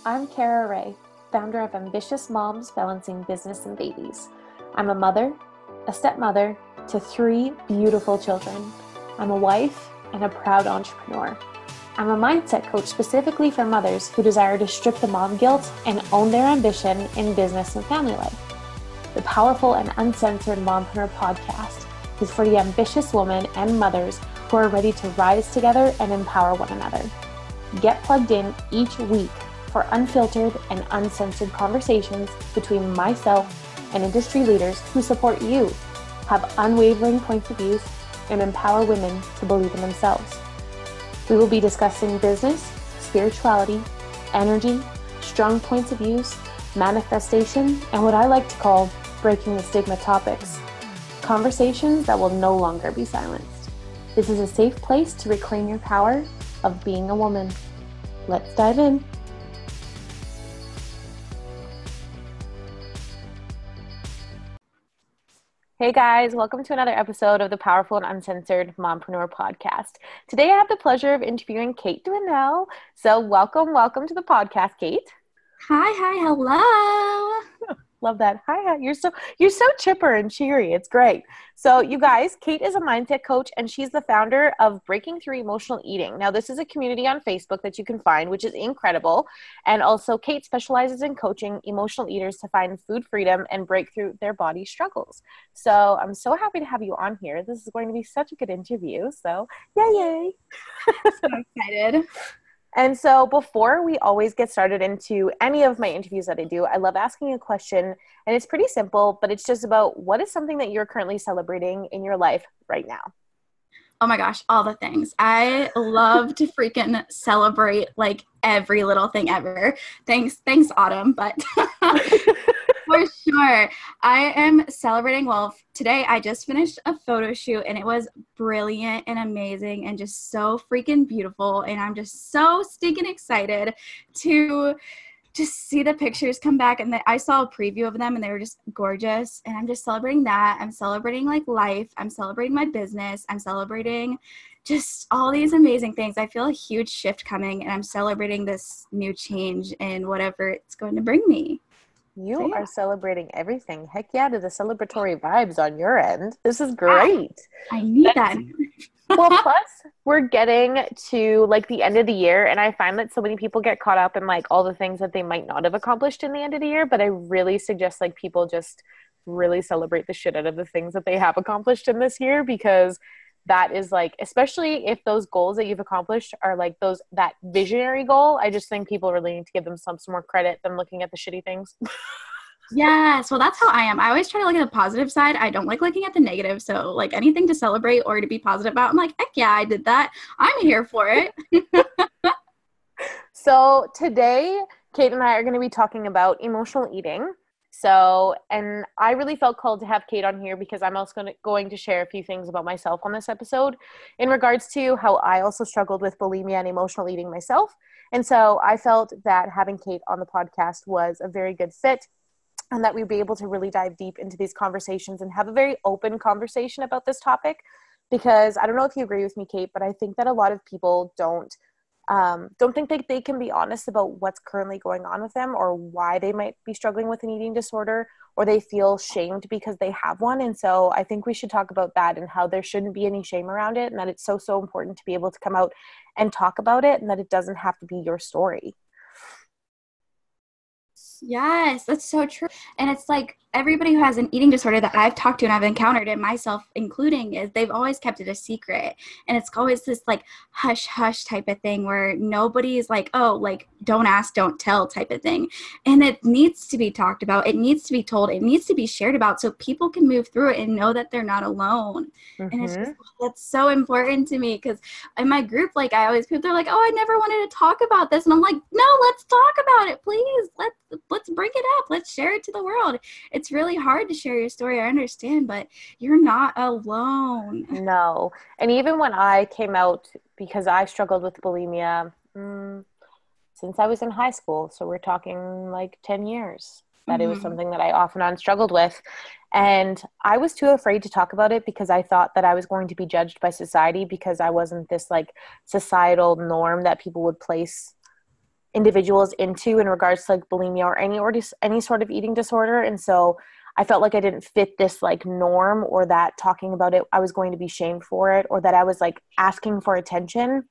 I'm Kara Ray, founder of Ambitious Moms Balancing Business and Babies. I'm a mother, a stepmother to 3 beautiful children. I'm a wife and a proud entrepreneur. I'm a mindset coach specifically for mothers who desire to strip the mom guilt and own their ambition in business and family life. The Powerful and Uncensored Mompreneur podcast is for the ambitious women and mothers who are ready to rise together and empower one another. Get plugged in each week for unfiltered and uncensored conversations between myself and industry leaders who support you, have unwavering points of view, and empower women to believe in themselves. We will be discussing business, spirituality, energy, strong points of views, manifestation, and what I like to call breaking the stigma topics. Conversations that will no longer be silenced. This is a safe place to reclaim your power of being a woman. Let's dive in. Hey guys, welcome to another episode of the Powerful and Uncensored Mompreneur podcast. Today I have the pleasure of interviewing Kate Dwinell. So welcome to the podcast, Kate. Hi, hello. Love that. Hi. You're so chipper and cheery. It's great. So you guys, Kate is a mindset coach and she's the founder of Breaking Through Emotional Eating. Now, this is a community on Facebook that you can find, which is incredible. And also Kate specializes in coaching emotional eaters to find food freedom and break through their body struggles. So I'm so happy to have you on here. This is going to be such a good interview. So yay. So excited. And so before we always get started into any of my interviews that I do, I love asking a question, and it's pretty simple, but it's just about what is something that you're currently celebrating in your life right now? Oh my gosh, all the things. I love to freaking celebrate like every little thing ever. Thanks Autumn, but for sure. I am celebrating. Well, today I just finished a photo shoot and it was brilliant and amazing and just so freaking beautiful. And I'm just so stinking excited to just see the pictures come back. And I saw a preview of them and they were just gorgeous. And I'm just celebrating that. I'm celebrating like life. I'm celebrating my business. I'm celebrating just all these amazing things. I feel a huge shift coming and I'm celebrating this new change in whatever it's going to bring me. You are celebrating everything. Heck yeah, to the celebratory vibes on your end. This is great. I need that. Well, plus we're getting to like the end of the year, and I find that so many people get caught up in like all the things that they might not have accomplished in the end of the year, but I really suggest like people just really celebrate the shit out of the things that they have accomplished in this year, because that is like, especially if those goals that you've accomplished are like that visionary goal, I just think people really need to give them some more credit than looking at the shitty things. Yes. Well, that's how I am. I always try to look at the positive side. I don't like looking at the negative. So like anything to celebrate or to be positive about, I'm like, heck yeah, I did that. I'm here for it. So today, Kate and I are going to be talking about emotional eating. So, and I really felt called to have Kate on here because I'm also going to share a few things about myself on this episode in regards to how I also struggled with bulimia and emotional eating myself. And so I felt that having Kate on the podcast was a very good fit, and that we'd be able to really dive deep into these conversations and have a very open conversation about this topic, because I don't know if you agree with me, Kate, but I think that a lot of people don't think that they can be honest about what's currently going on with them or why they might be struggling with an eating disorder, or they feel shamed because they have one. And so I think we should talk about that and how there shouldn't be any shame around it, and that it's so important to be able to come out and talk about it, and that it doesn't have to be your story. Yes, that's so true. And it's like everybody who has an eating disorder that I've talked to and I've encountered, and myself including, is they've always kept it a secret. And it's always this like hush hush type of thing where nobody's like, oh, like don't ask, don't tell type of thing. And it needs to be talked about. It needs to be told. It needs to be shared about so people can move through it and know that they're not alone. Mm-hmm. And it's just, that's so important to me, because in my group, like I always, people are like, oh, I never wanted to talk about this. And I'm like, no, let's talk about it, please. Let's bring it up. Let's share it to the world. It's really hard to share your story, I understand, but you're not alone. No. And even when I came out, because I struggled with bulimia since I was in high school, so we're talking like 10 years, that it was something that I off and on struggled with. And I was too afraid to talk about it because I thought that I was going to be judged by society because I wasn't this like societal norm that people would place individuals into in regards to like bulimia or any sort of eating disorder. And so I felt like I didn't fit this like norm, or that talking about it, I was going to be shamed for it, or that I was like asking for attention,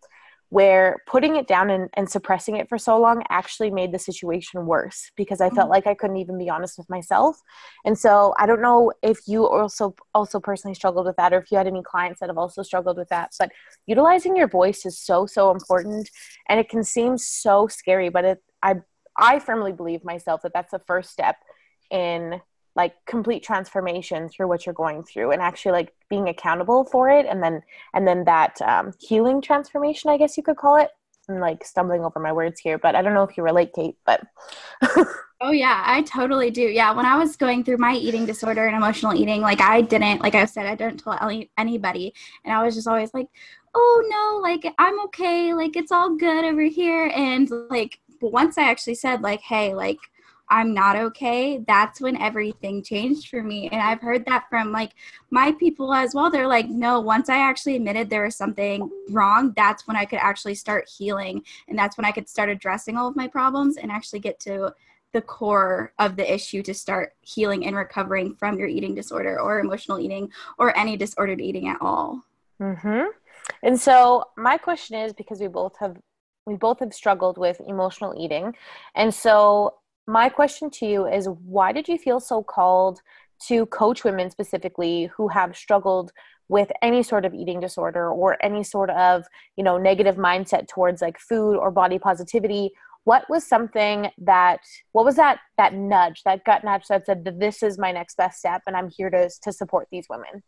where putting it down and suppressing it for so long actually made the situation worse, because I felt like I couldn't even be honest with myself. And so I don't know if you also personally struggled with that, or if you had any clients that have also struggled with that, but utilizing your voice is so, so important. And it can seem so scary, but I firmly believe myself that that's the first step in like complete transformation through what you're going through, and actually like being accountable for it. And then that healing transformation, I guess you could call it. I'm like stumbling over my words here, but I don't know if you relate, Kate, but. Oh yeah, I totally do. Yeah. When I was going through my eating disorder and emotional eating, like I didn't, like I said, I didn't tell anybody. And I was just always like, oh no, like I'm okay. Like it's all good over here. And like, once I actually said like, hey, like, I'm not okay, that's when everything changed for me. And I've heard that from like my people as well. They're like, no, once I actually admitted there was something wrong, that's when I could actually start healing. And that's when I could start addressing all of my problems and actually get to the core of the issue to start healing and recovering from your eating disorder or emotional eating or any disordered eating at all. Mm-hmm. And so my question is, because we both have struggled with emotional eating. And so my question to you is, why did you feel so called to coach women specifically who have struggled with any sort of eating disorder or any sort of, negative mindset towards like food or body positivity? What was that nudge, that gut nudge that said that this is my next best step and I'm here to support these women?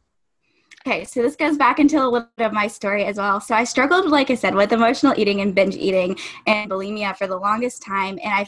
Okay, so this goes back into a little bit of my story as well. So I struggled, like I said, with emotional eating and binge eating and bulimia for the longest time. And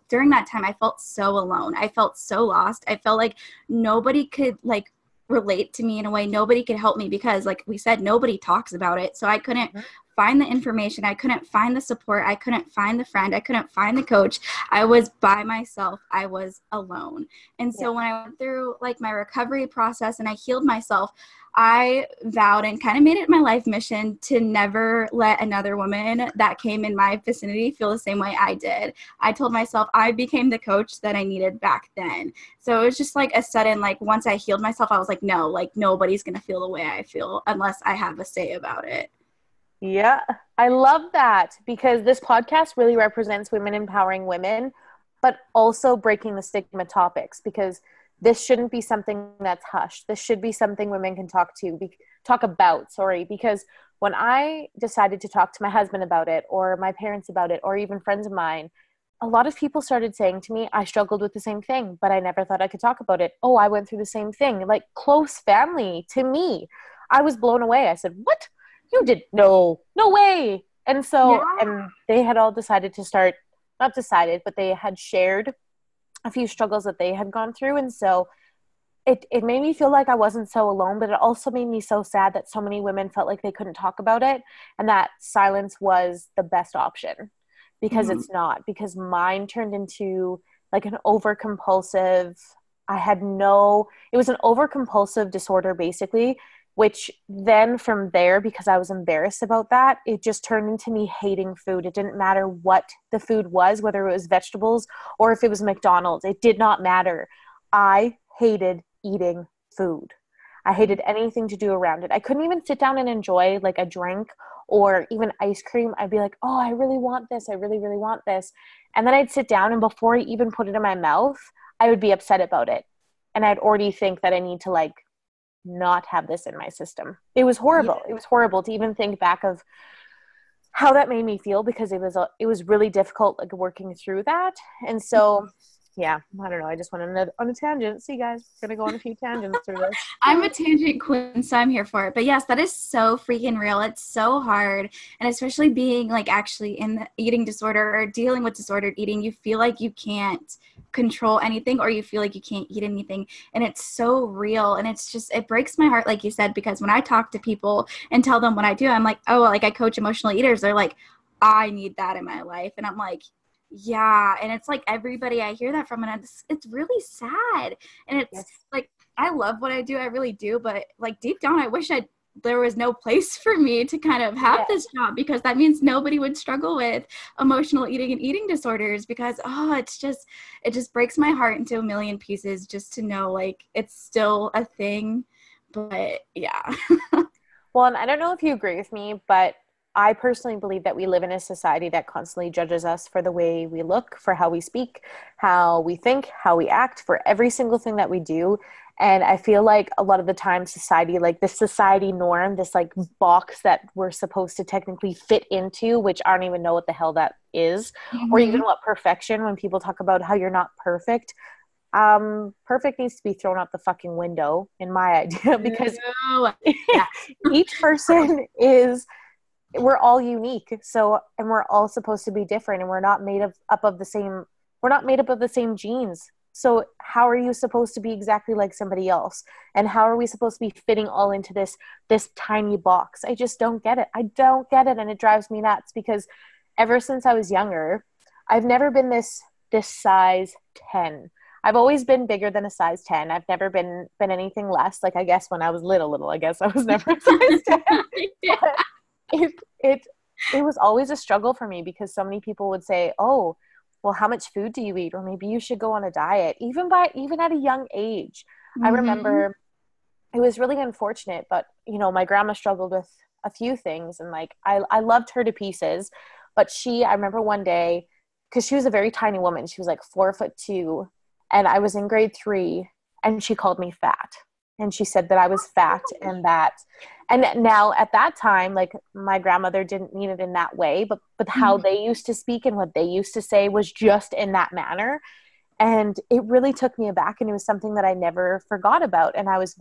during that time, I felt so alone. I felt so lost. I felt like nobody could like relate to me in a way. Nobody could help me because, like we said, nobody talks about it. So I couldn't find the information. I couldn't find the support. I couldn't find the friend. I couldn't find the coach. I was by myself. I was alone. And so when I went through like my recovery process and I healed myself, I vowed and kind of made it my life mission to never let another woman that came in my vicinity feel the same way I did. I told myself I became the coach that I needed back then. So it was just like a sudden, like once I healed myself, I was like, no, like nobody's going to feel the way I feel unless I have a say about it. Yeah, I love that, because this podcast really represents women empowering women, but also breaking the stigma topics, because this shouldn't be something that's hushed. This should be something women can talk about, because when I decided to talk to my husband about it, or my parents about it, or even friends of mine, a lot of people started saying to me, I struggled with the same thing, but I never thought I could talk about it. Oh, I went through the same thing. Like close family to me. I was blown away. I said, what? You did? No way. And so, and they had all decided to start, not decided, but they had shared a few struggles that they had gone through. And so it made me feel like I wasn't so alone, but it also made me so sad that so many women felt like they couldn't talk about it, and that silence was the best option, because it's not, because mine turned into like an overcompulsive, it was an overcompulsive disorder basically, which then from there, because I was embarrassed about that, it just turned into me hating food. It didn't matter what the food was, whether it was vegetables or if it was McDonald's. It did not matter. I hated eating food. I hated anything to do around it. I couldn't even sit down and enjoy like a drink or even ice cream. I'd be like, oh, I really want this. I really, really want this. And then I'd sit down, and before I even put it in my mouth, I would be upset about it. And I'd already think that I need to like not have this in my system. It was horrible. It was horrible to even think back of how that made me feel, because it was really difficult like working through that. And so yeah, I don't know. I just went on a tangent. See, guys, we're going to go on a few tangents through this. I'm a tangent queen, so I'm here for it. But yes, that is so freaking real. It's so hard. And especially being like actually in the eating disorder or dealing with disordered eating, you feel like you can't control anything, or you feel like you can't eat anything. And it's so real. And it breaks my heart, like you said, because when I talk to people and tell them what I do, I'm like, oh, like I coach emotional eaters. They're like, I need that in my life. And I'm like, yeah. And it's like everybody I hear that from, and it's really sad. And it's like, I love what I do. I really do. But like deep down, I wish I'd there was no place for me to kind of have this job, because that means nobody would struggle with emotional eating and eating disorders, because it just breaks my heart into a million pieces just to know like it's still a thing. But yeah. Well, and I don't know if you agree with me, but I personally believe that we live in a society that constantly judges us for the way we look, for how we speak, how we think, how we act, for every single thing that we do. And I feel like a lot of the time society, like this society norm, this like box that we're supposed to technically fit into, which I don't even know what the hell that is, or even what perfection, when people talk about how you're not perfect. Perfect needs to be thrown out the fucking window in my idea, because each person is, we're all unique. So, and we're all supposed to be different, and we're not made up of the same genes. So how are you supposed to be exactly like somebody else? And how are we supposed to be fitting all into this tiny box? I just don't get it. I don't get it. And it drives me nuts, because ever since I was younger, I've never been this size 10. I've always been bigger than a size 10. I've never been anything less. Like, I guess when I was little, I guess I was never a size 10. But it was always a struggle for me, because so many people would say, oh, well, how much food do you eat? Or maybe you should go on a diet, even at a young age. I remember it was really unfortunate, but my grandma struggled with a few things, and like, I loved her to pieces, but I remember one day, because she was a very tiny woman, she was like 4'2", and I was in grade 3, and she called me fat. And she said that I was fat, and now at that time, like, my grandmother didn't mean it in that way, but how they used to speak and what they used to say was just in that manner. And it really took me aback, and it was something that I never forgot about. And I was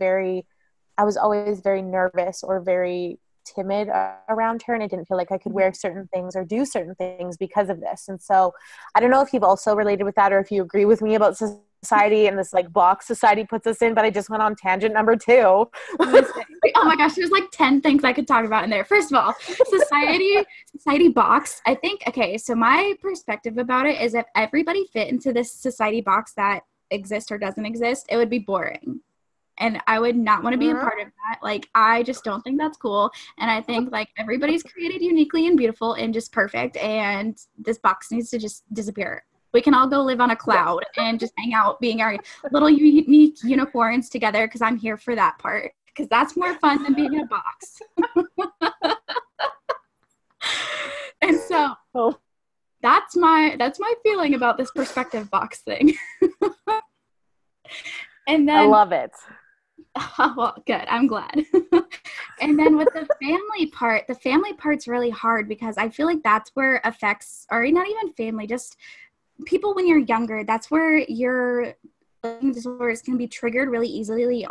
always very nervous or very timid around her, and I didn't feel like I could wear certain things or do certain things because of this. And so I don't know if you've also related with that, or if you agree with me about society and this like box society puts us in, but I just went on tangent number 2. Oh my gosh, there's like 10 things I could talk about in there. First of all, society box. I think, okay, so my perspective about it is, if everybody fit into this society box that exists or doesn't exist, it would be boring. And I would not want to be a part of that. Like, I just don't think that's cool. And I think like everybody's created uniquely and beautiful and just perfect. And this box needs to just disappear. We can all go live on a cloud and just hang out being our little unique unicorns together, because I'm here for that part, because that's more fun than being in a box. And so that's my feeling about this perspective box thing. And then I love it. Oh, well, good. I'm glad. And then with the family part's really hard, because I feel like that's where effects, or not even family, just people when you're younger, that's where your eating disorders can be triggered really easily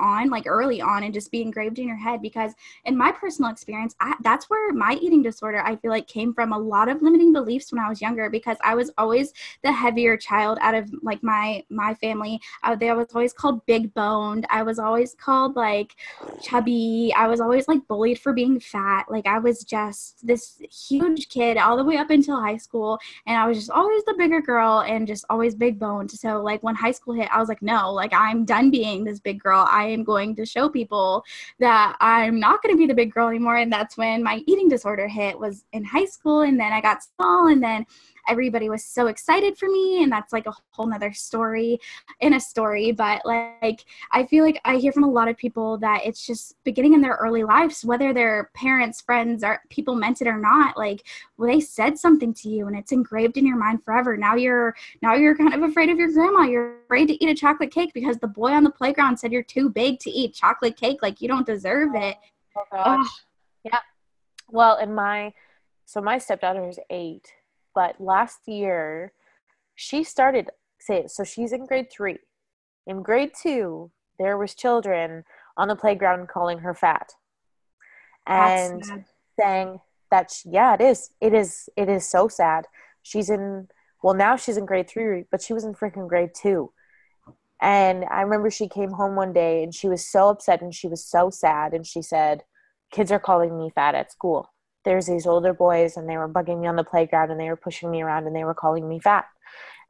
early on, and just be engraved in your head. Because in my personal experience, that's where my eating disorder, I feel like, came from a lot of limiting beliefs when I was younger, because I was always the heavier child out of like my family. I was always called big boned. I was always called like chubby. I was always like bullied for being fat. Like, I was just this huge kid all the way up until high school, and I was just always the bigger girl and just always big boned. So like when high school hit, I was like, no, like, I'm done being this big girl. I am going to show people that I'm not going to be the big girl anymore. And that's when my eating disorder hit, was in high school. And then I got small, and then everybody was so excited for me, and that's like a whole nother story in a story. But like, I feel like I hear from a lot of people that it's just beginning in their early lives, whether their parents, friends, or people meant it or not, like, well, they said something to you and it's engraved in your mind forever. Now you're kind of afraid of your grandma. You're afraid to eat a chocolate cake because the boy on the playground said you're too big to eat chocolate cake, like you don't deserve it. Oh gosh. Yeah. Well, my stepdaughter is 8, but last year she started so she's in grade 3. In grade 2, there was children on the playground calling her fat and saying that it is so sad. Now she's in grade 3, but she was in freaking grade 2. And I remember she came home one day and she was so upset and she was so sad, and she said, kids are calling me fat at school. There's these older boys and they were bugging me on the playground and they were pushing me around and they were calling me fat.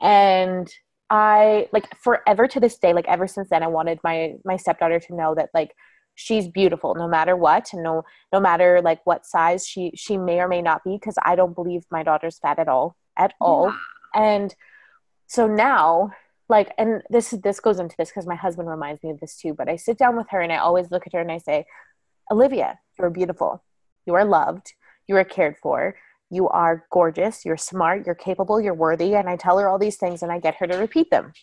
And I, like, forever to this day, like, ever since then, I wanted my stepdaughter to know that, like, she's beautiful no matter what, and no matter like what size she may or may not be, because I don't believe my daughter's fat at all. Yeah. And so now, like, and this goes into this because my husband reminds me of this too, but I sit down with her and I always look at her and I say, Olivia, you're beautiful. You are loved. You are cared for. You are gorgeous. You're smart. You're capable. You're worthy. And I tell her all these things and I get her to repeat them.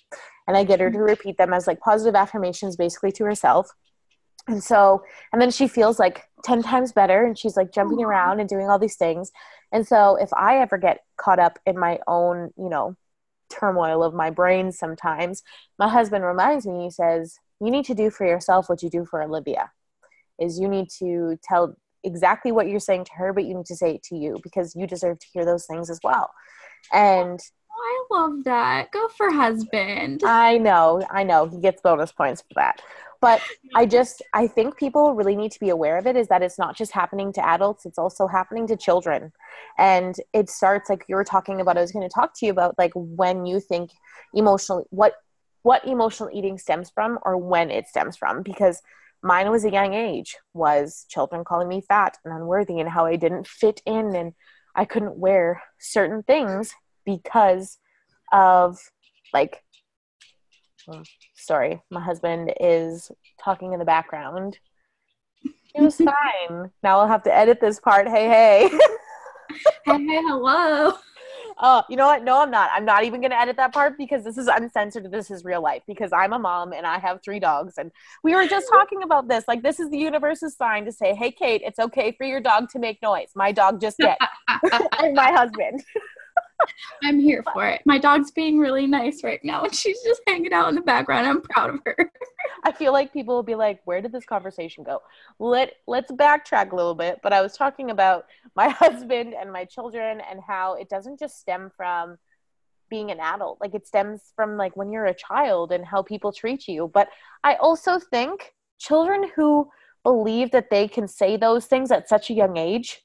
And I get her to repeat them as like positive affirmations basically to herself. And so, and then she feels like 10 times better and she's like jumping around and doing all these things. And so if I ever get caught up in my own, you know, turmoil of my brain sometimes, my husband reminds me, he says, you need to do for yourself what you do for Olivia, is you need to tell exactly what you're saying to her, but you need to say it to you because you deserve to hear those things as well. And I love that. Go for husband. I know. He gets bonus points for that. But I think people really need to be aware of it, is that it's not just happening to adults, it's also happening to children. And it starts, like you were talking about, I was going to talk to you about, like, when you think emotionally, what emotional eating stems from or when it stems from, because mine was a young age, was children calling me fat and unworthy and how I didn't fit in and I couldn't wear certain things because of, like, sorry, my husband is talking in the background. It was fine. Now I'll have to edit this part. Hey. Hey, hello. Oh, you know what? No, I'm not. I'm not even going to edit that part because this is uncensored. This is real life because I'm a mom and I have 3 dogs. And we were just talking about this. Like, this is the universe's sign to say, hey, Kate, it's okay for your dog to make noise. My dog just did. And my husband. I'm here for it. My dog's being really nice right now and she's just hanging out in the background. I'm proud of her. I feel like people will be like, where did this conversation go? Let's backtrack a little bit. But I was talking about my husband and my children and how it doesn't just stem from being an adult. Like, it stems from, like, when you're a child and how people treat you. But I also think children who believe that they can say those things at such a young age,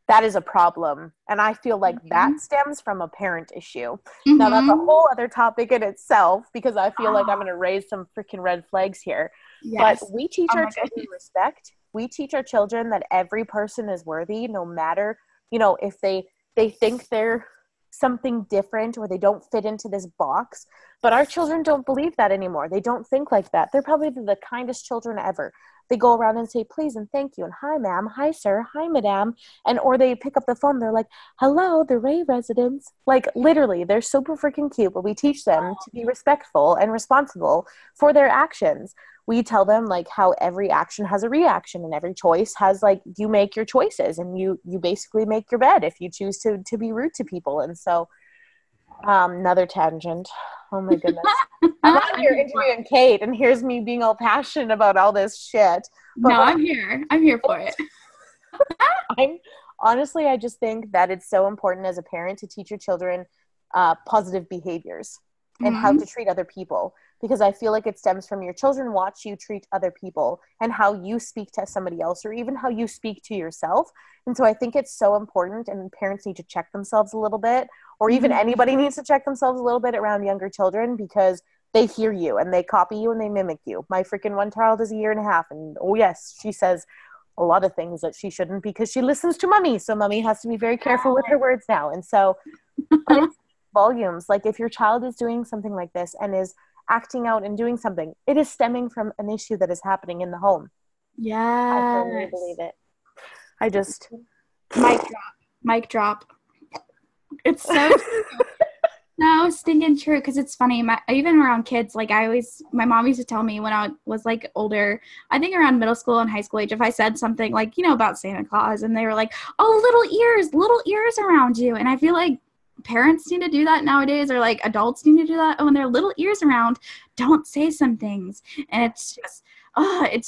that is a problem. And I feel like that stems from a parent issue. Now, that's a whole other topic in itself because I feel like I'm going to raise some freaking red flags here. Yes. But we teach our children respect. We teach our children that every person is worthy, no matter, you know, if they think they're something different or they don't fit into this box. But our children don't believe that anymore. They don't think like that. They're probably the kindest children ever. They go around and say, please and thank you, and hi, ma'am, hi, sir, hi, madam, and or they pick up the phone, they're like, hello, the Ray residents. Like, literally, they're super freaking cute, but we teach them to be respectful and responsible for their actions. We tell them, like, how every action has a reaction, and every choice has, like, you make your choices, and you basically make your bed if you choose to be rude to people. And so, another tangent. Oh my goodness. I'm out here interviewing Kate, and here's me being all passionate about all this shit. But no, I'm here for it. I just think that it's so important as a parent to teach your children positive behaviors and how to treat other people, because I feel like it stems from your children watch you treat other people and how you speak to somebody else or even how you speak to yourself. And so I think it's so important, and parents need to check themselves a little bit, or even anybody needs to check themselves a little bit around younger children, because they hear you and they copy you and they mimic you. My freaking one child is 1.5 years, and oh yes, she says a lot of things that she shouldn't because she listens to mommy. So mommy has to be very careful with her words now. And so it's volumes. Like, if your child is doing something like this and is acting out and doing something, it is stemming from an issue that is happening in the home. Yes. I firmly believe it. I just mic drop. It's so no stinking true, because it's funny. Even around kids, like, my mom used to tell me when I was, like, older, I think around middle school and high school age, if I said something like, you know, about Santa Claus, and they were like, oh, little ears around you. And I feel like parents need to do that nowadays, or like adults need to do that. When there are little ears around, don't say some things. And it's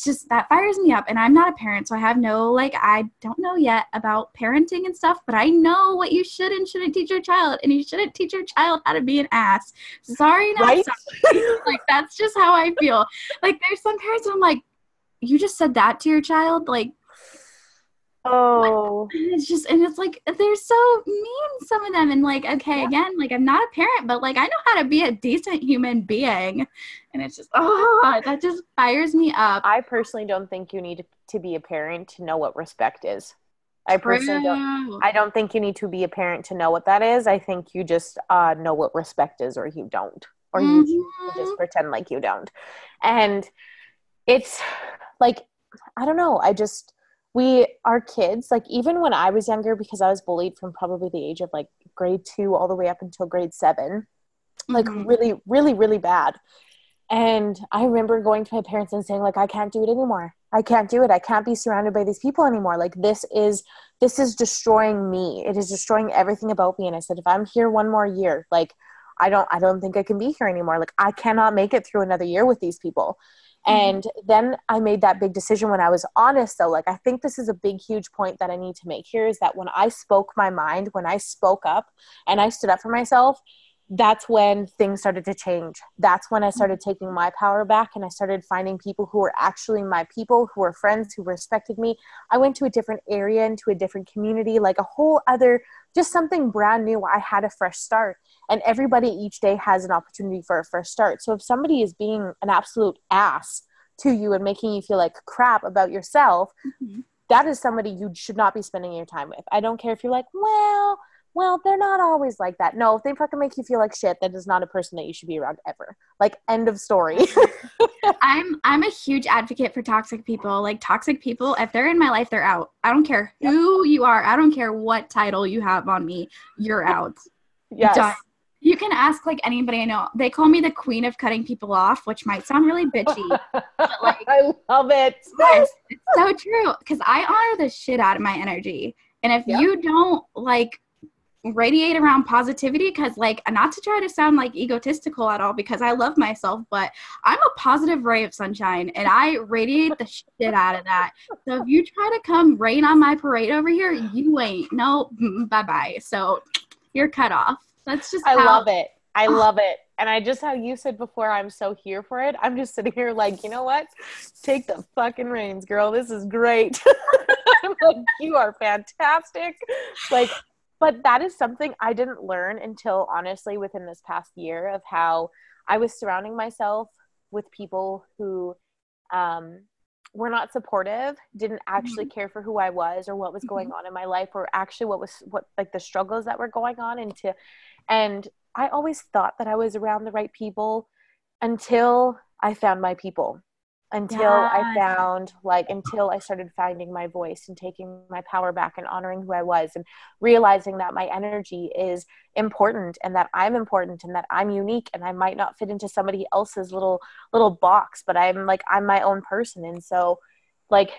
just that fires me up. And I'm not a parent, so I have I don't know yet about parenting and stuff, but I know what you should and shouldn't teach your child, and you shouldn't teach your child how to be an ass. Sorry, not right? sorry. Like, that's just how I feel. Like, there's some parents I'm like, you just said that to your child? Like, Oh, And it's like, they're so mean, some of them. And like, okay, yeah. again, like, I'm not a parent, but like, I know how to be a decent human being. And it's just, oh, that just fires me up. I personally don't think you need to be a parent to know what respect is. I personally don't. True. I don't think you need to be a parent to know what that is. I think you just know what respect is, or you don't, or you choose to Hmm. just pretend like you don't. And it's like, I don't know. We are kids, like even when I was younger, because I was bullied from probably the age of like grade 2 all the way up until grade 7, like Hmm. really, really, really bad. And I remember going to my parents and saying, like, I can't do it anymore. I can't do it. I can't be surrounded by these people anymore. Like this is destroying me. It is destroying everything about me. And I said, if I'm here one more year, like I don't think I can be here anymore. Like I cannot make it through another year with these people. Hmm. And then I made that big decision when I was honest though. Like I think this is a big, huge point that I need to make here is that when I spoke my mind, when I spoke up and I stood up for myself, that's when things started to change. That's when I started taking my power back and I started finding people who were actually my people, who were friends, who respected me. I went to a different area, into a different community, like a whole other, just something brand new. I had a fresh start. And everybody each day has an opportunity for a fresh start. So if somebody is being an absolute ass to you and making you feel like crap about yourself, Hmm. that is somebody you should not be spending your time with. I don't care if you're like, they're not always like that. No, if they fucking make you feel like shit, that is not a person that you should be around ever. Like, end of story. I'm a huge advocate for toxic people. Like toxic people, if they're in my life, they're out. I don't care Yep. who you are. I don't care what title you have on me. You're out. Done. Yes. You can ask like anybody I know. They call me the queen of cutting people off, which might sound really bitchy, but like, I love it. yes, it's so true. Because I honor the shit out of my energy. And if Yep. you don't like radiate around positivity, because like, not to try to sound like egotistical at all, because I love myself, but I'm a positive ray of sunshine and I radiate the shit out of that. So if you try to come rain on my parade over here, you ain't. No, bye-bye. So you're cut off. That's just I how. love it. I love it. And I just, how you said before, I'm so here for it. I'm just sitting here like, you know what? Take the fucking reins, girl. This is great. I'm like, you are fantastic. Like, but that is something I didn't learn until honestly within this past year of how I was surrounding myself with people who um, were not supportive, didn't actually care for who I was or what was going Mhm. on in my life or actually what like the struggles that were going on and I always thought that I was around the right people until I found my people. Yes. Until I started finding my voice and taking my power back and honoring who I was and realizing that my energy is important and that I'm important and that I'm unique and I might not fit into somebody else's little box, but I'm my own person. And so like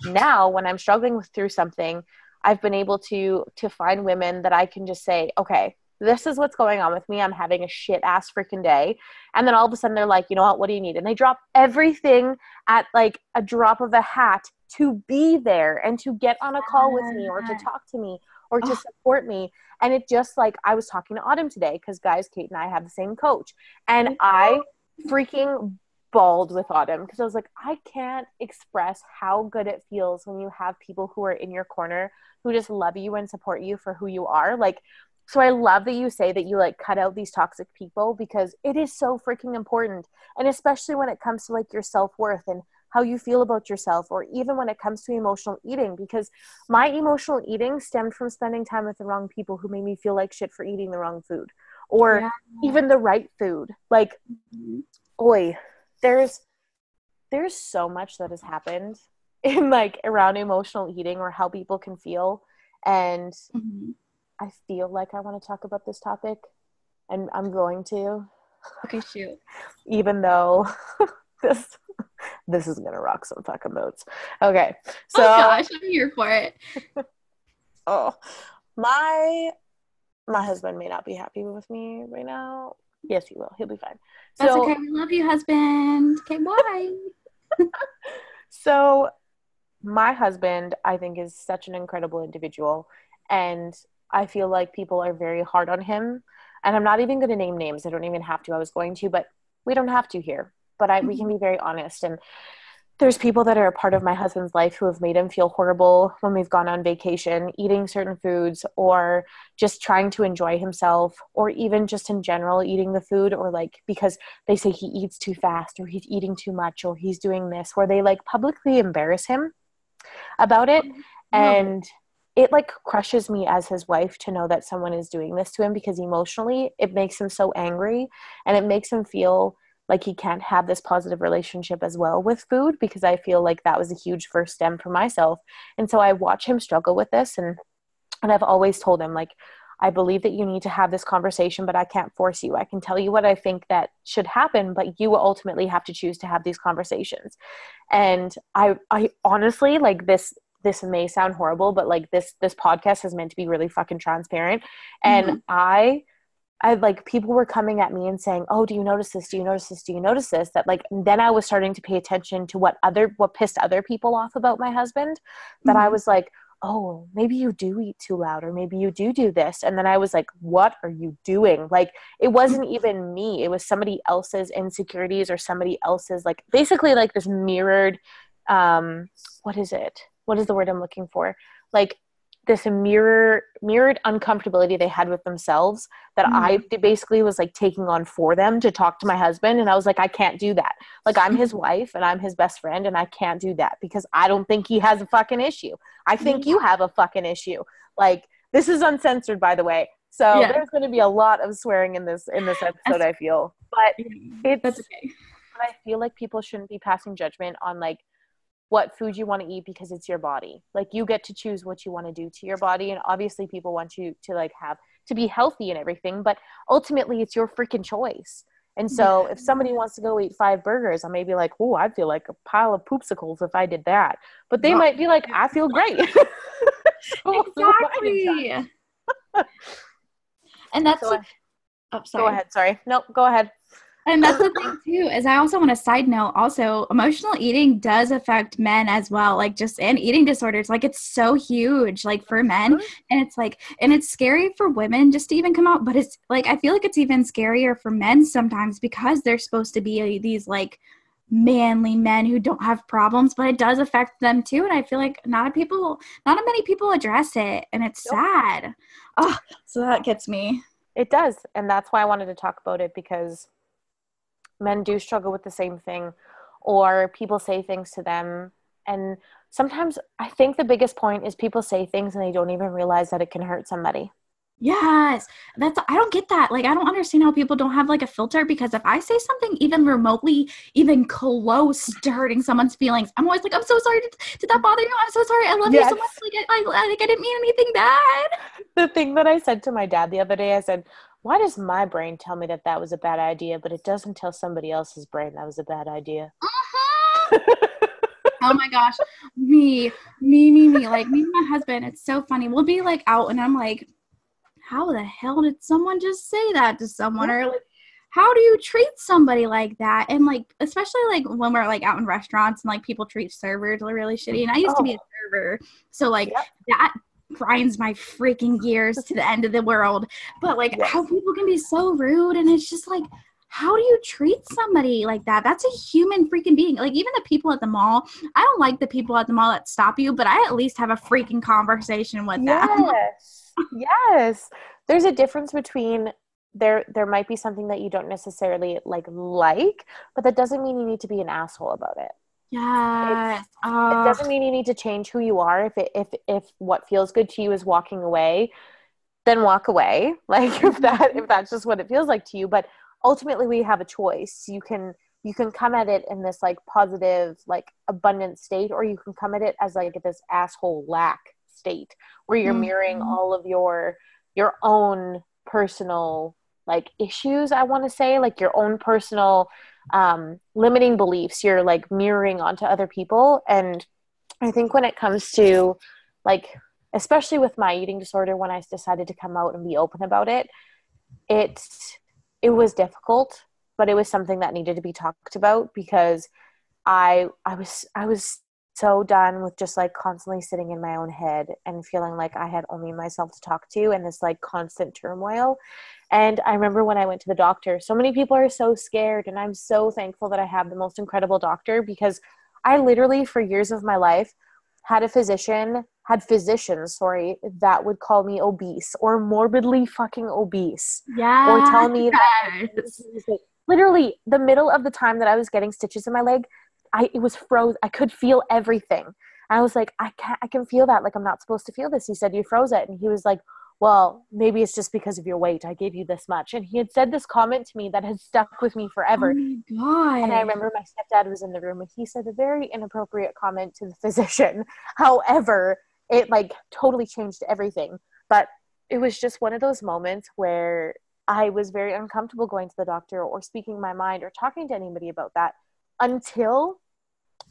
now when I'm struggling through something, I've been able to find women that I can just say, okay, this is what's going on with me. I'm having a shit ass freaking day. And then all of a sudden they're like, you know what do you need? And they drop everything at like a drop of a hat to be there and to get on a call with me or to talk to me or to Oh, support me. And it just like, I was talking to Autumn today because guys, Kate and I have the same coach. And I freaking bawled with Autumn because I was like, I can't express how good it feels when you have people who are in your corner who just love you and support you for who you are. Like, so I love that you say that you like cut out these toxic people because it is so freaking important. And especially when it comes to like your self-worth and how you feel about yourself, or even when it comes to emotional eating, because my emotional eating stemmed from spending time with the wrong people who made me feel like shit for eating the wrong food or yeah. even the right food. Like, Mhm. oi, there's so much that has happened in like around emotional eating or how people can feel. And Mhm. I feel like I want to talk about this topic and I'm going to, Okay, shoot. even though this this is gonna rock some fucking boats. Okay, Oh so gosh, I'm here for it. oh my my husband may not be happy with me right now. Yes, he will. He'll be fine. That's So okay. We love you, husband. Okay, bye. so my husband, I think, is such an incredible individual, and I feel like people are very hard on him. And I'm not even going to name names. I don't even have to. I was going to, but we don't have to here. But we can Mhm. be very honest. And there's people that are a part of my husband's life who have made him feel horrible when we've gone on vacation, eating certain foods, or just trying to enjoy himself, or even just in general eating the food, or like because they say he eats too fast, or he's eating too much, or he's doing this, where they like publicly embarrass him about it. And it like crushes me as his wife to know that someone is doing this to him, because emotionally it makes him so angry, and it makes him feel like he can't have this positive relationship as well with food, because I feel like that was a huge first step for myself. And so I watch him struggle with this, and I've always told him, like, I believe that you need to have this conversation, but I can't force you. I can tell you what I think that should happen, but you will ultimately have to choose to have these conversations. And I honestly, like, this may sound horrible, but like this podcast is meant to be really fucking transparent. And I like, people were coming at me and saying, oh, do you notice this? Do you notice this? Do you notice this? That like, then I was starting to pay attention to what pissed other people off about my husband, that I was like, oh, maybe you do eat too loud, or maybe you do this. And then I was like, what are you doing? Like, it wasn't even me. It was somebody else's insecurities, or somebody else's, like, basically like this mirrored, what is it? What is the word I'm looking for? Like, this mirrored uncomfortability they had with themselves, that I basically was like taking on for them to talk to my husband. And I was like, I can't do that. Like, I'm his wife and I'm his best friend, and I can't do that, because I don't think he has a fucking issue. I think you have a fucking issue. Like, this is uncensored, by the way. So there's going to be a lot of swearing in this episode, I feel. But that's okay. But I feel like people shouldn't be passing judgment on like what food you want to eat, because it's your body. Like, you get to choose what you want to do to your body. And obviously people want you to like have to be healthy and everything, but ultimately it's your freaking choice. And so if somebody wants to go eat 5 burgers, I may be like, oh, I'd feel like a pile of poopsicles if I did that. But they might be like, I feel great. Exactly. And that's sorry. Go ahead. Sorry. No, go ahead. And that's the thing too, is I also want to side note also, emotional eating does affect men as well, like just and eating disorders, like it's so huge, like for men. And it's like, and it's scary for women just to even come out, but it's like, I feel like it's even scarier for men sometimes, because they're supposed to be these like manly men who don't have problems, but it does affect them too. And I feel like not many people address it, and it's sad. Oh, so that gets me. It does. And that's why I wanted to talk about it, because men do struggle with the same thing, or people say things to them. And sometimes I think the biggest point is people say things and they don't even realize that it can hurt somebody. Yes. I don't get that. Like, I don't understand how people don't have like a filter, because if I say something even remotely, even close to hurting someone's feelings, I'm always like, I'm so sorry. Did that bother you? I'm so sorry. I love you so much. Like, I didn't mean anything bad. The thing that I said to my dad the other day, I said, why does my brain tell me that was a bad idea, but it doesn't tell somebody else's brain that was a bad idea? Oh my gosh. Me. Like, me and my husband, it's so funny. We'll be like out, and I'm like, how the hell did someone just say that to someone? Or like, how do you treat somebody like that? And like, especially like when we're like out in restaurants and like people treat servers really shitty. And I used to be a server. So like that grinds my freaking gears to the end of the world. But like how people can be so rude, and it's just like, how do you treat somebody like that? That's a human freaking being. Like, even the people at the mall, I don't like the people at the mall that stop you, but I at least have a freaking conversation with them. Yes. There's a difference between there might be something that you don't necessarily like, but that doesn't mean you need to be an asshole about it. Yes. It doesn't mean you need to change who you are. If what feels good to you is walking away, then walk away. Like, if that's just what it feels like to you. But ultimately we have a choice. You can come at it in this like positive, like abundant state, or you can come at it as like this asshole lack state, where you're mirroring all of your own personal like issues, I want to say, like your own personal limiting beliefs, you're like mirroring onto other people. And I think when it comes to like, especially with my eating disorder, when I decided to come out and be open about it, it was difficult, but it was something that needed to be talked about, because I was so done with just like constantly sitting in my own head and feeling like I had only myself to talk to, and this like constant turmoil. And I remember when I went to the doctor, so many people are so scared, and I'm so thankful that I have the most incredible doctor, because I literally, for years of my life, had physicians, that would call me obese or morbidly fucking obese. Yeah. Or tell me that, literally, the middle of the time that I was getting stitches in my leg, it was froze. I could feel everything. I was like, I can feel that. Like, I'm not supposed to feel this. He said, you froze it. And he was like, well, maybe it's just because of your weight. I gave you this much. And he had said this comment to me that has stuck with me forever. Oh my God. And I remember my stepdad was in the room and he said a very inappropriate comment to the physician. However, it like totally changed everything. But it was just one of those moments where I was very uncomfortable going to the doctor or speaking my mind or talking to anybody about that until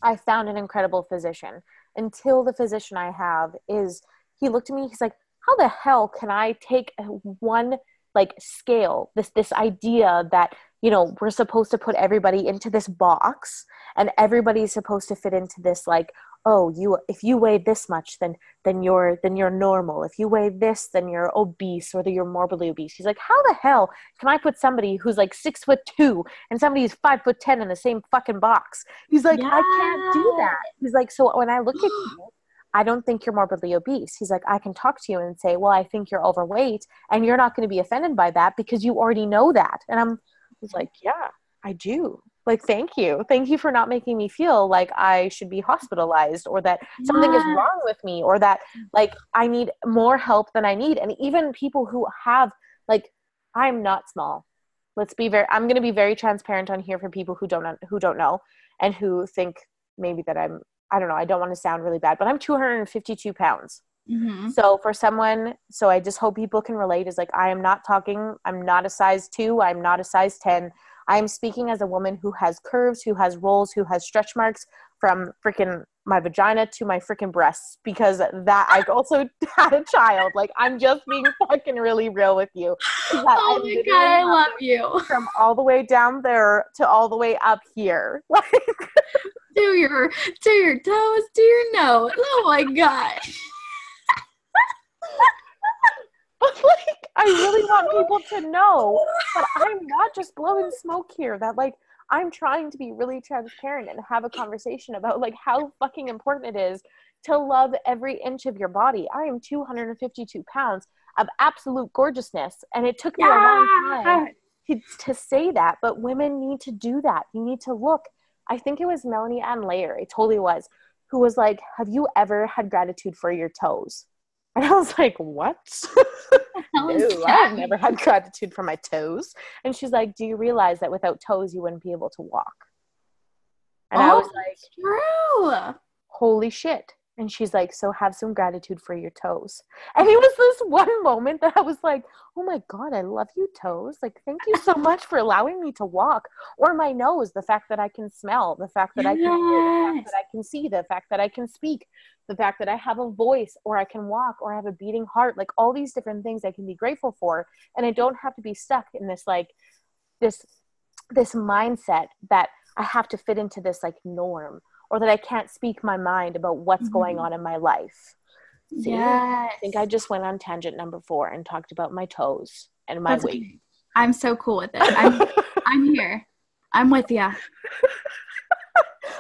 I found an incredible physician. Until the physician I have he looked at me, he's like, how the hell can I take one like scale, this idea that, you know, we're supposed to put everybody into this box and everybody's supposed to fit into this, like, oh, if you weigh this much, then you're normal. If you weigh this, then you're obese or that you're morbidly obese. He's like, how the hell can I put somebody who's like 6'2" and somebody who's 5'10" in the same fucking box? He's like, I can't do that. He's like, so when I look at you, I don't think you're morbidly obese. He's like, I can talk to you and say, well, I think you're overweight and you're not going to be offended by that because you already know that. And I was like, yeah, I do. Like, thank you. Thank you for not making me feel like I should be hospitalized or that something is wrong with me or that like I need more help than I need. And even people who have like, I'm not small. I'm going to be very transparent on here for people who don't know and who think maybe that I don't know. I don't want to sound really bad, but I'm 252 pounds. Mm-hmm. So I just hope people can relate is like, I'm not a size 2. I'm not a size 10. I'm speaking as a woman who has curves, who has rolls, who has stretch marks from freaking my vagina to my freaking breasts because that I also had a child. Like, I'm just being fucking really real with you. Oh my God, I love you. From all the way down there to all the way up here. Like, to your toes, to your nose. Oh my God. But like, I really want people to know that I'm not just blowing smoke here, that like, I'm trying to be really transparent and have a conversation about like how fucking important it is to love every inch of your body. I am 252 pounds of absolute gorgeousness. And it took me a long time to say that, but women need to do that. You need to look. I think it was Melanie Ann Layer, it totally was, who was like, have you ever had gratitude for your toes? And I was like, what? No, I've never had gratitude for my toes. And she's like, do you realize that without toes, you wouldn't be able to walk? And I was like, true. Holy shit. And she's like, so have some gratitude for your toes. And it was this one moment that I was like, oh my God, I love you, toes. Like, thank you so much for allowing me to walk. Or my nose, the fact that I can smell, the fact that I can hear, the fact that I can see, the fact that I can speak, the fact that I have a voice or I can walk or I have a beating heart, like all these different things I can be grateful for. And I don't have to be stuck in this, like, this mindset that I have to fit into this like norm, or that I can't speak my mind about what's going on in my life. See? Yes. I think I just went on tangent number 4 and talked about my toes and my weight. Okay. I'm so cool with it. I'm here. I'm with you.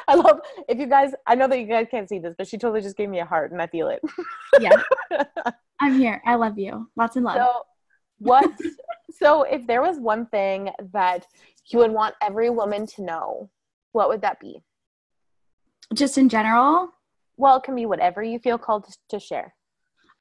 I love, if you guys, I know that you guys can't see this, but she totally just gave me a heart and I feel it. Yeah. I'm here. I love you. Lots of love. So if there was one thing that you would want every woman to know, what would that be? Just in general? Well, it can be whatever you feel called to share.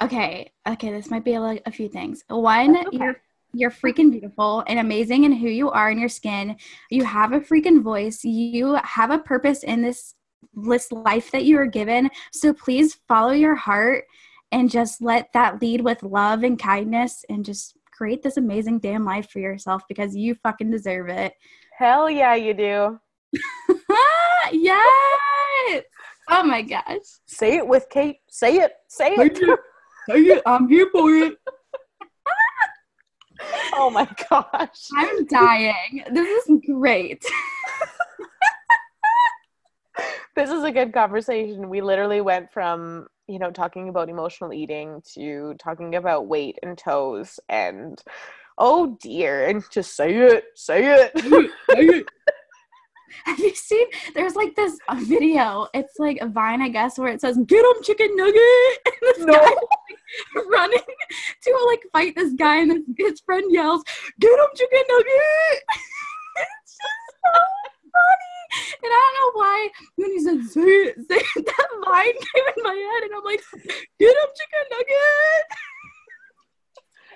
Okay, this might be a few things. One, okay. You're freaking beautiful and amazing in who you are in your skin. You have a freaking voice. You have a purpose in this life that you are given. So please follow your heart and just let that lead with love and kindness and just create this amazing damn life for yourself because you fucking deserve it. Hell yeah, you do. Yes. Oh my gosh. Say it with Kate. Say it. Say it. Say it. I'm here for it. Oh my gosh. I'm dying. This is great. This is a good conversation. We literally went from, talking about emotional eating to talking about weight and toes and oh dear. And just say it. Say it. Say it. Have you seen, there's like this video, it's like a Vine, I guess, where it says, "Get him, chicken nugget," and this guy like, running to like fight this guy, and his friend yells, "Get him, chicken nugget!" It's just so funny. And I don't know why when he said, say it, that Vine came in my head, and I'm like, "Get him, chicken nugget!"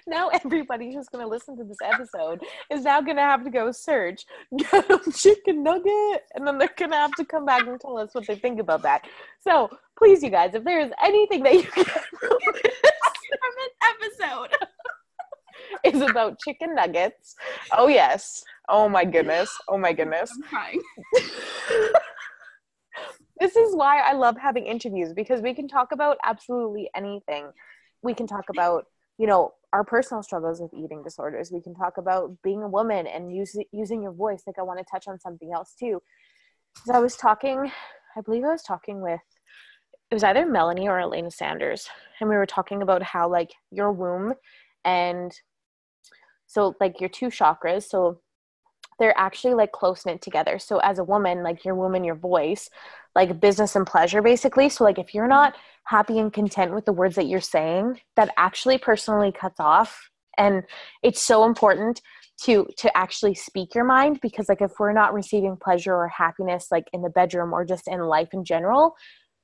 Now everybody who's going to listen to this episode is now going to have to go search "Get 'em chicken nugget," and then they're going to have to come back and tell us what they think about that. So please, you guys, if there is anything that you get from this episode, is about chicken nuggets. Oh yes. Oh my goodness. Oh my goodness. I'm crying. This is why I love having interviews, because we can talk about absolutely anything. We can talk about, our personal struggles with eating disorders. We can talk about being a woman and using your voice. Like, I want to touch on something else too. So I believe I was talking with, it was either Melanie or Elena Sanders. And we were talking about how like your womb and so like your two chakras, so they're actually like close knit together. So as a woman, like your womb and your voice, like business and pleasure basically. So like if you're not happy and content with the words that you're saying, that actually personally cuts off. And it's so important to actually speak your mind, because like if we're not receiving pleasure or happiness like in the bedroom or just in life in general,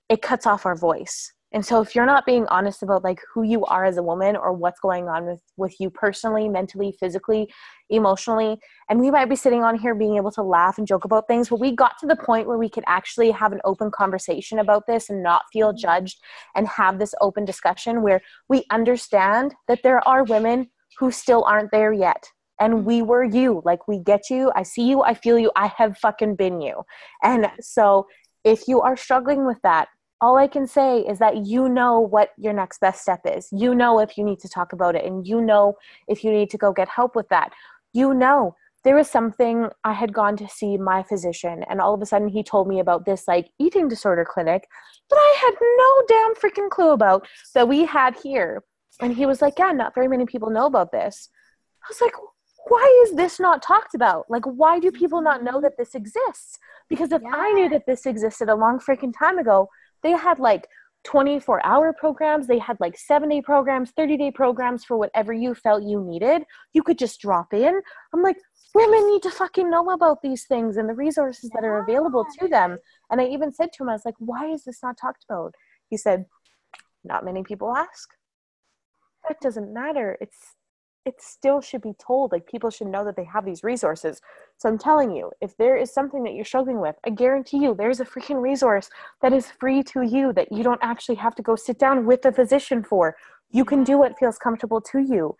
it cuts off our voice. And so if you're not being honest about like who you are as a woman or what's going on with you personally, mentally, physically, emotionally, and we might be sitting on here being able to laugh and joke about things, but we got to the point where we could actually have an open conversation about this and not feel judged and have this open discussion where we understand that there are women who still aren't there yet. And we were you. Like, we get you. I see you. I feel you. I have fucking been you. And so if you are struggling with that, all I can say is that you know what your next best step is. You know if you need to talk about it, and you know if you need to go get help with that. There was something, I had gone to see my physician, and all of a sudden he told me about this like eating disorder clinic that I had no damn freaking clue about that we had here. And he was like, yeah, not very many people know about this. I was like, why is this not talked about? Like, why do people not know that this exists? Because if I knew that this existed a long freaking time ago, they had like 24-hour programs. They had like 7-day programs, 30-day programs for whatever you felt you needed. You could just drop in. I'm like, women need to fucking know about these things and the resources that are available to them. And I even said to him, I was like, why is this not talked about? He said, not many people ask. That doesn't matter. It still should be told. Like, people should know that they have these resources. So I'm telling you, if there is something that you're struggling with, I guarantee you there's a freaking resource that is free to you that you don't actually have to go sit down with a physician for. You can do what feels comfortable to you.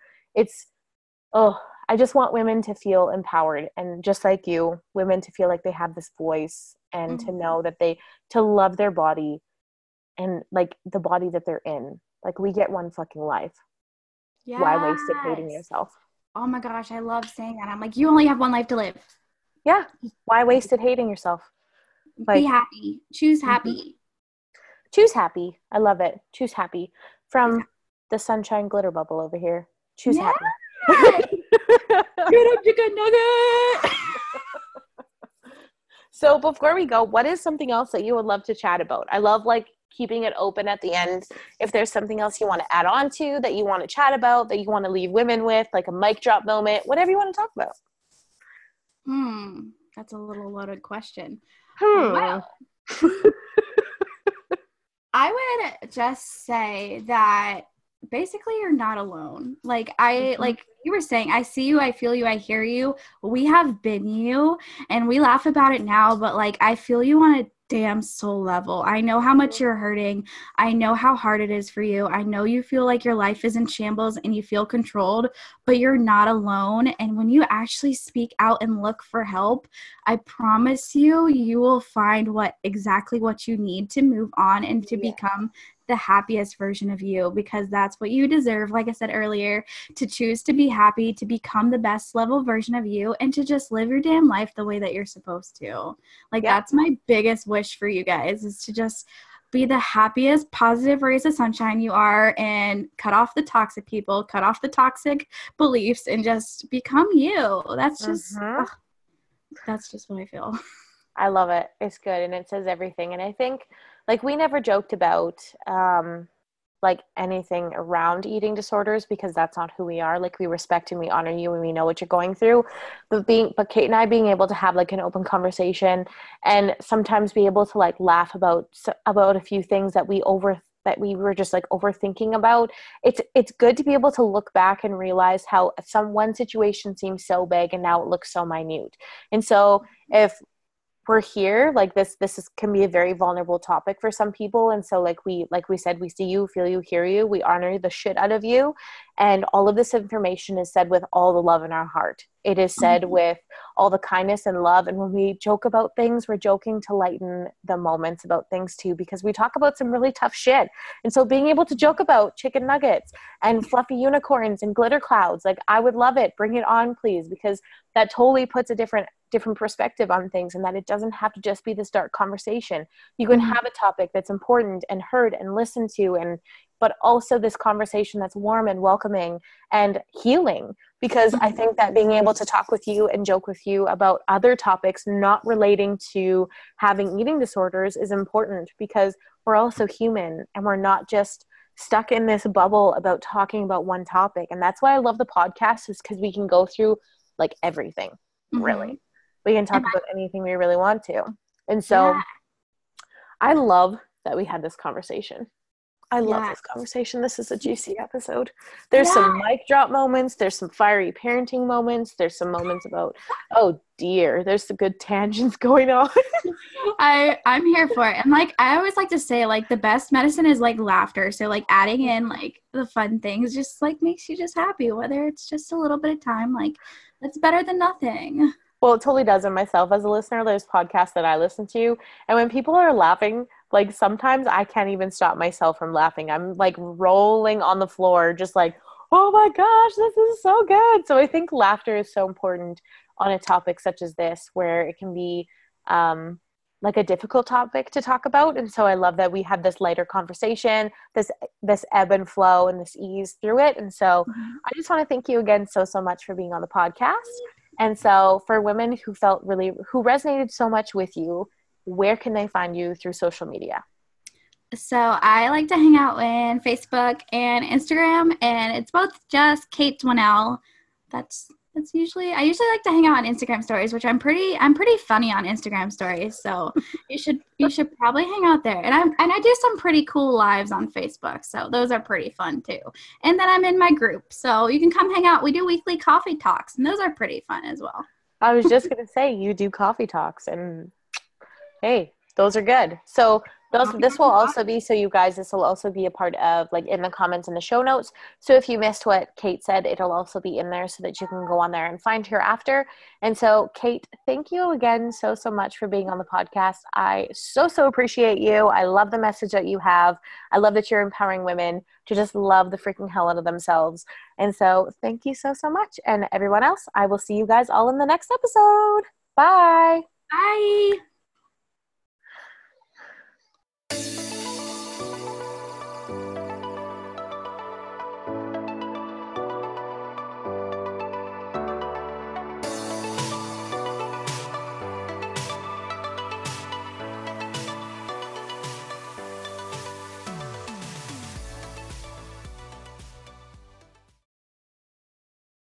I just want women to feel empowered, and just like you, women to feel like they have this voice and to know that to love their body and like the body that they're in. Like, we get one fucking life. Yes. Why waste it hating yourself? Oh my gosh, I love saying that. I'm like, you only have one life to live. Yeah. Why waste it hating yourself? Like, be happy. Choose happy. Choose happy. I love it. Choose happy. From the sunshine glitter bubble over here. Choose happy. Get a chicken nugget. So before we go, what is something else that you would love to chat about? I love like keeping it open at the end. If there's something else you want to add on to, that you want to chat about, that you want to leave women with, like a mic drop moment, whatever you want to talk about. That's a little loaded question. Well, I would just say that basically you're not alone. Like like you were saying, I see you, I feel you, I hear you. We have been you, and we laugh about it now, but like, I feel you on a damn soul level. I know how much you're hurting. I know how hard it is for you. I know you feel like your life is in shambles and you feel controlled, but you're not alone. And when you actually speak out and look for help, I promise you, you will find exactly what you need to move on and to become the happiest version of you, because that's what you deserve. Like I said earlier, to choose to be happy, to become the best level version of you, and to just live your damn life the way that you're supposed to. Like, that's my biggest wish for you guys, is to just be the happiest, positive rays of sunshine you are, and cut off the toxic people, cut off the toxic beliefs, and just become you. That's just, that's just what I feel. I love it. It's good. And it says everything. And I think like we never joked about like anything around eating disorders because that's not who we are. Like we respect and we honor you and we know what you're going through. But Kate and I being able to have like an open conversation and sometimes be able to like laugh about a few things that we were just like overthinking about. It's good to be able to look back and realize how one situation seems so big and now it looks so minute. And so if we're here, like can be a very vulnerable topic for some people, and so like we said, we see you, feel you, hear you, we honor the shit out of you, and all of this information is said with all the love in our heart. It is said with all the kindness and love, and when we joke about things, we're joking to lighten the moments about things too, because we talk about some really tough shit. And so being able to joke about chicken nuggets and fluffy unicorns and glitter clouds, like I would love it. Bring it on, please, because that totally puts a different perspective on things, and that it doesn't have to just be this dark conversation. You can have a topic that's important and heard and listened to, but also this conversation that's warm and welcoming and healing, because I think that being able to talk with you and joke with you about other topics not relating to having eating disorders is important, because we're also human and we're not just stuck in this bubble about talking about one topic. And that's why I love the podcast, is because we can go through like everything, really. We can talk about anything we really want to. And so I love that we had this conversation. I love this conversation. This is a juicy episode. There's some mic drop moments. There's some fiery parenting moments. There's some moments about, oh dear, there's some good tangents going on. I'm here for it. And like, I always like to say, like, the best medicine is like laughter. So like adding in like the fun things just like makes you just happy, whether it's just a little bit of time, like that's better than nothing. Well, it totally does. And myself as a listener, there's podcasts that I listen to, and when people are laughing, like sometimes I can't even stop myself from laughing. I'm like rolling on the floor, just like, oh my gosh, this is so good. So I think laughter is so important on a topic such as this, where it can be like a difficult topic to talk about. And so I love that we have this lighter conversation, this ebb and flow and this ease through it. And so I just want to thank you again so much for being on the podcast. And so for women who resonated so much with you, where can they find you through social media? So I like to hang out in Facebook and Instagram, and it's both just Kate Dwinell. That's usually, I usually like to hang out on Instagram stories, which I'm pretty funny on Instagram stories. So you should probably hang out there. And I do some pretty cool lives on Facebook. So those are pretty fun too. And then I'm in my group, so you can come hang out. We do weekly coffee talks, and those are pretty fun as well. I was just going to say, you do coffee talks, and hey, those are good. So this will also be, so you guys, this will also be a part of like in the comments in the show notes. So if you missed what Kate said, it'll also be in there so that you can go on there and find her after. And so Kate, thank you again so much for being on the podcast. I so appreciate you. I love the message that you have. I love that you're empowering women to just love the freaking hell out of themselves. And so thank you so much. And everyone else, I will see you guys all in the next episode. Bye. Bye.